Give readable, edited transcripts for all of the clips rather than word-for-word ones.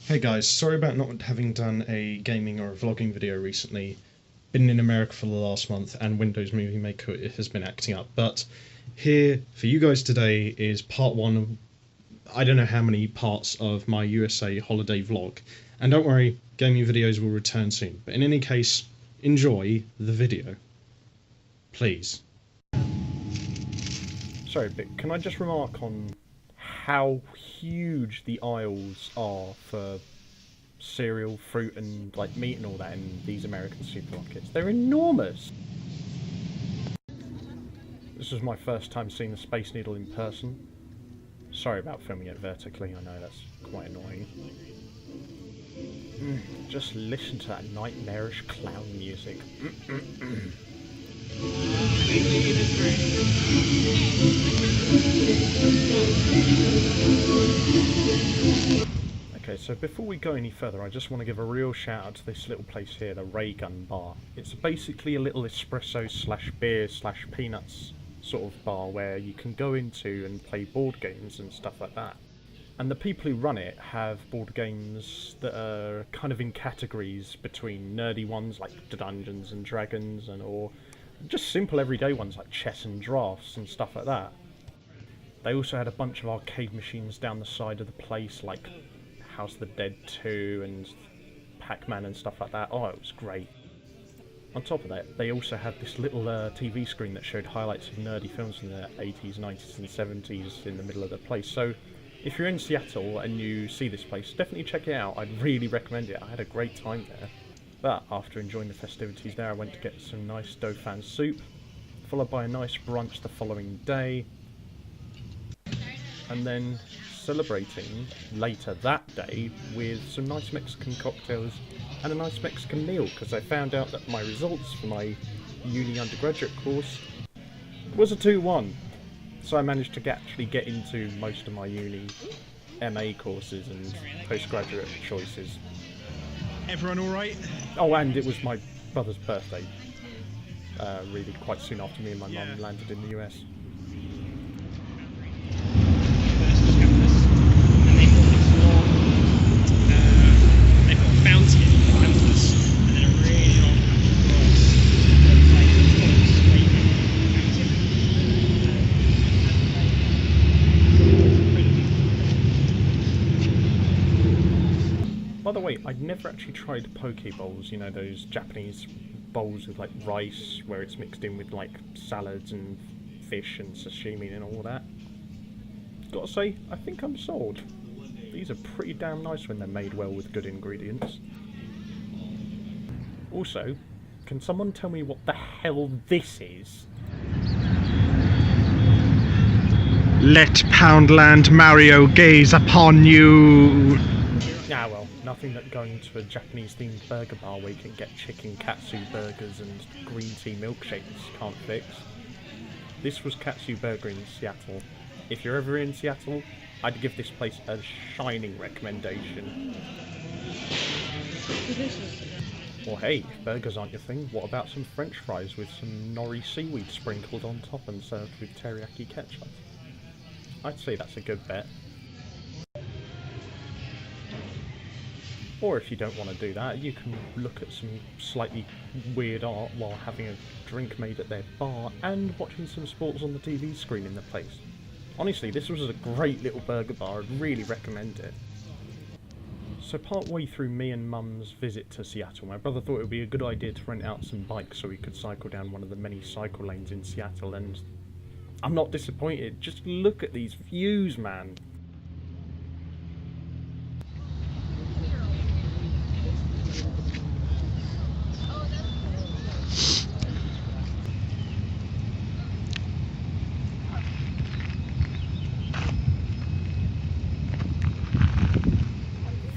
Hey guys, sorry about not having done a gaming or a vlogging video recently. Been in America for the last month and Windows Movie Maker has been acting up, but here for you guys today is part one of I don't know how many parts of my USA holiday vlog. And don't worry, gaming videos will return soon, but in any case, enjoy the video. Please. Sorry, but can I just remark on how huge the aisles are for cereal, fruit and like meat and all that in these American supermarkets? They're enormous! This was my first time seeing the Space Needle in person. Sorry about filming it vertically, I know that's quite annoying. Just listen to that nightmarish clown music. Okay, so before we go any further, I just want to give a real shout out to this little place here, the Ray Gun Bar. It's basically a little espresso slash beer slash peanuts sort of bar where you can go into and play board games and stuff like that. And the people who run it have board games that are kind of in categories between nerdy ones like Dungeons and Dragons or just simple everyday ones like chess and drafts and stuff like that. They also had a bunch of arcade machines down the side of the place like House of the Dead 2 and Pac-Man and stuff like that. Oh, it was great. On top of that, they also had this little TV screen that showed highlights of nerdy films from the 80s, 90s and 70s in the middle of the place. So if you're in Seattle and you see this place, definitely check it out. I'd really recommend it. I had a great time there. But after enjoying the festivities there, I went to get some nice Dauphin soup, followed by a nice brunch the following day, and then celebrating later that day with some nice Mexican cocktails and a nice Mexican meal, because I found out that my results for my uni undergraduate course was a 2-1. So I managed to actually get into most of my uni MA courses and postgraduate choices. Everyone alright? Oh, and it was my brother's birthday, really quite soon after me and my mum landed in the US. By the way, I'd never actually tried poke bowls, you know, those Japanese bowls with like rice where it's mixed in with like salads and fish and sashimi and all that. Gotta say, I think I'm sold. These are pretty damn nice when they're made well with good ingredients. Also, can someone tell me what the hell this is? Let Poundland Mario gaze upon you! Ah well, nothing that going to a Japanese themed burger bar where you can get chicken katsu burgers and green tea milkshakes can't fix. This was Katsu Burger in Seattle. If you're ever in Seattle, I'd give this place a shining recommendation. Or hey, if burgers aren't your thing, what about some french fries with some nori seaweed sprinkled on top and served with teriyaki ketchup? I'd say that's a good bet. Or if you don't want to do that, you can look at some slightly weird art while having a drink made at their bar and watching some sports on the TV screen in the place. Honestly, this was a great little burger bar, I'd really recommend it. So part way through me and Mum's visit to Seattle, my brother thought it would be a good idea to rent out some bikes so we could cycle down one of the many cycle lanes in Seattle, and I'm not disappointed. Just look at these views, man.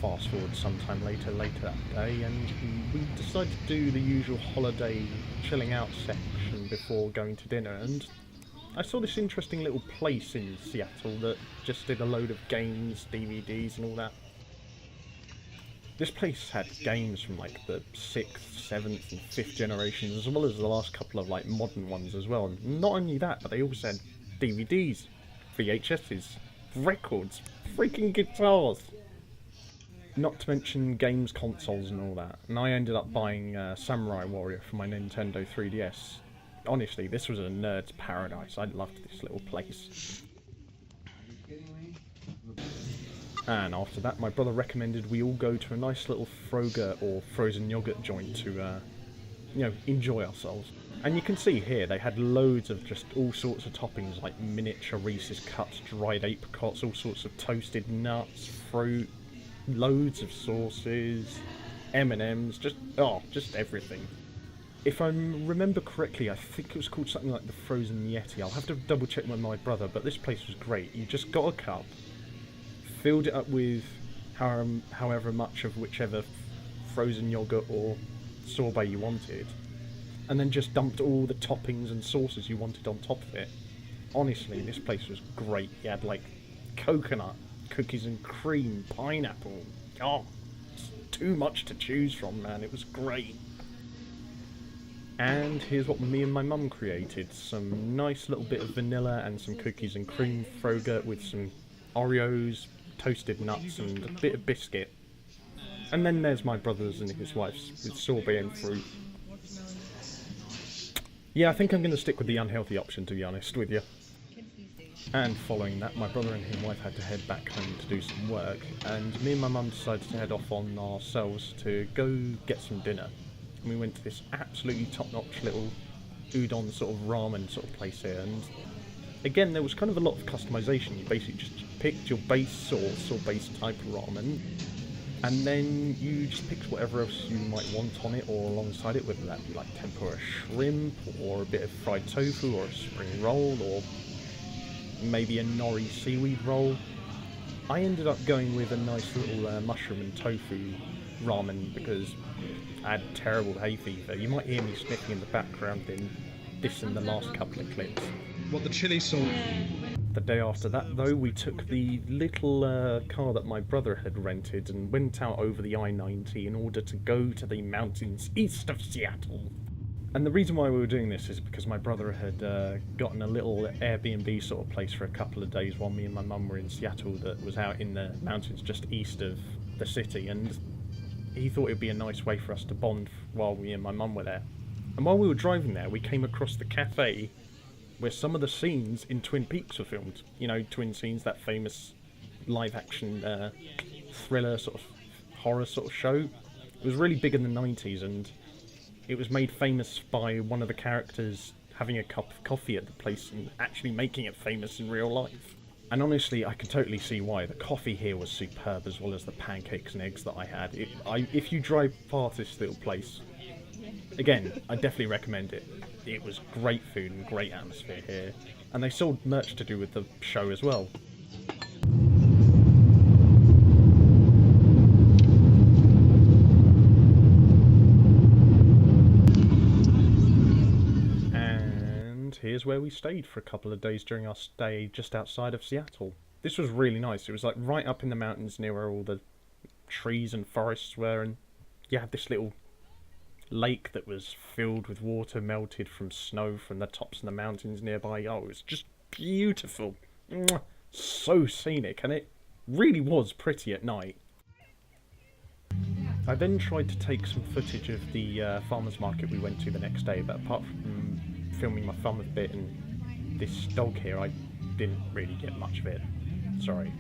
Fast forward sometime later that day, and we decided to do the usual holiday chilling out section before going to dinner, and I saw this interesting little place in Seattle that just did a load of games, DVDs and all that. This place had games from like the 6th, 7th and 5th generations, as well as the last couple of like modern ones as well. And not only that, but they also had DVDs, VHSs, records, freaking guitars. Not to mention games consoles and all that. And I ended up buying Samurai Warrior for my Nintendo 3DS. Honestly, this was a nerd's paradise. I loved this little place. And after that, my brother recommended we all go to a nice little Froger or frozen yogurt joint to, enjoy ourselves. And you can see here, they had loads of just all sorts of toppings, like miniature Reese's cups, dried apricots, all sorts of toasted nuts, fruit, loads of sauces, M&Ms, just everything. If I remember correctly, I think it was called something like the Frozen Yeti. I'll have to double check with my brother, but this place was great. You just got a cup, filled it up with however much of whichever frozen yogurt or sorbet you wanted, and then just dumped all the toppings and sauces you wanted on top of it. Honestly, this place was great. You had like coconut, cookies and cream, pineapple. Oh, it's too much to choose from, man. It was great. And here's what me and my mum created. Some nice little bit of vanilla and some cookies and cream Froger with some Oreos, toasted nuts and a bit of biscuit. And then there's my brother's and his wife's with sorbet and fruit. Yeah, I think I'm going to stick with the unhealthy option, to be honest with you. And following that, my brother and his wife had to head back home to do some work, and me and my mum decided to head off on ourselves to go get some dinner. And we went to this absolutely top-notch little udon sort of ramen sort of place here, and again, there was kind of a lot of customization. You basically just picked your base sauce or base type of ramen, and then you just picked whatever else you might want on it or alongside it, whether that be like tempura shrimp or a bit of fried tofu or a spring roll or maybe a nori seaweed roll. I ended up going with a nice little mushroom and tofu ramen because I had terrible hay fever. You might hear me sniffing in the background in this and the last couple of clips. What, the chili salt? The day after that, though, we took the little car that my brother had rented and went out over the I-90 in order to go to the mountains east of Seattle. And the reason why we were doing this is because my brother had gotten a little Airbnb sort of place for a couple of days while me and my mum were in Seattle that was out in the mountains just east of the city, and he thought it would be a nice way for us to bond while me and my mum were there. And while we were driving there, we came across the cafe where some of the scenes in Twin Peaks were filmed. You know, Twin Scenes, that famous live-action thriller sort of horror sort of show. It was really big in the 90s, and it was made famous by one of the characters having a cup of coffee at the place and actually making it famous in real life. And honestly, I can totally see why. The coffee here was superb, as well as the pancakes and eggs that I had. If you drive past this little place, again, I definitely recommend it. It was great food and great atmosphere here. And they sold merch to do with the show as well. And here's where we stayed for a couple of days during our stay just outside of Seattle. This was really nice. It was like right up in the mountains near where all the trees and forests were, and you had this little lake that was filled with water melted from snow from the tops of the mountains nearby. Oh, it was just beautiful. Mwah. So scenic, and it really was pretty at night. I then tried to take some footage of the farmer's market we went to the next day, but apart from filming my thumb a bit and this dog here, I didn't really get much of it. Sorry.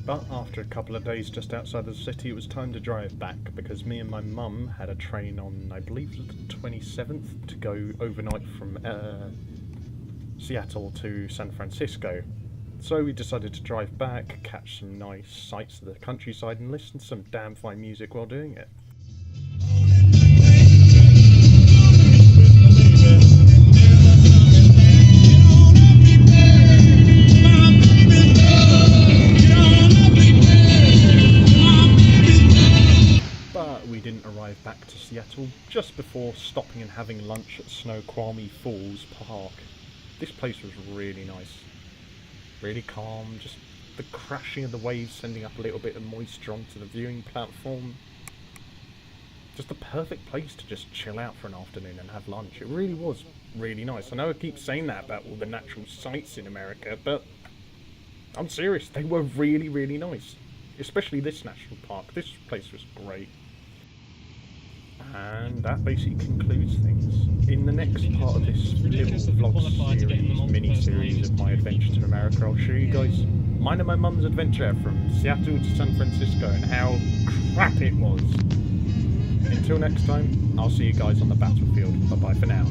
But after a couple of days just outside the city, it was time to drive back, because me and my mum had a train on, I believe, the 27th to go overnight from Seattle to San Francisco. So we decided to drive back, catch some nice sights of the countryside and listen to some damn fine music while doing it. We didn't arrive back to Seattle just before stopping and having lunch at Snoqualmie Falls Park. This place was really nice, really calm, just the crashing of the waves sending up a little bit of moisture onto the viewing platform. Just the perfect place to just chill out for an afternoon and have lunch. It really was really nice. I know I keep saying that about all the natural sights in America, but I'm serious, they were really, really nice. especially this national park. This place was great. And that basically concludes things. In the next part of this little vlog series, mini-series of my adventure to America, I'll show you guys mine and my mum's adventure from Seattle to San Francisco and how crap it was. Until next time, I'll see you guys on the battlefield. Bye-bye for now.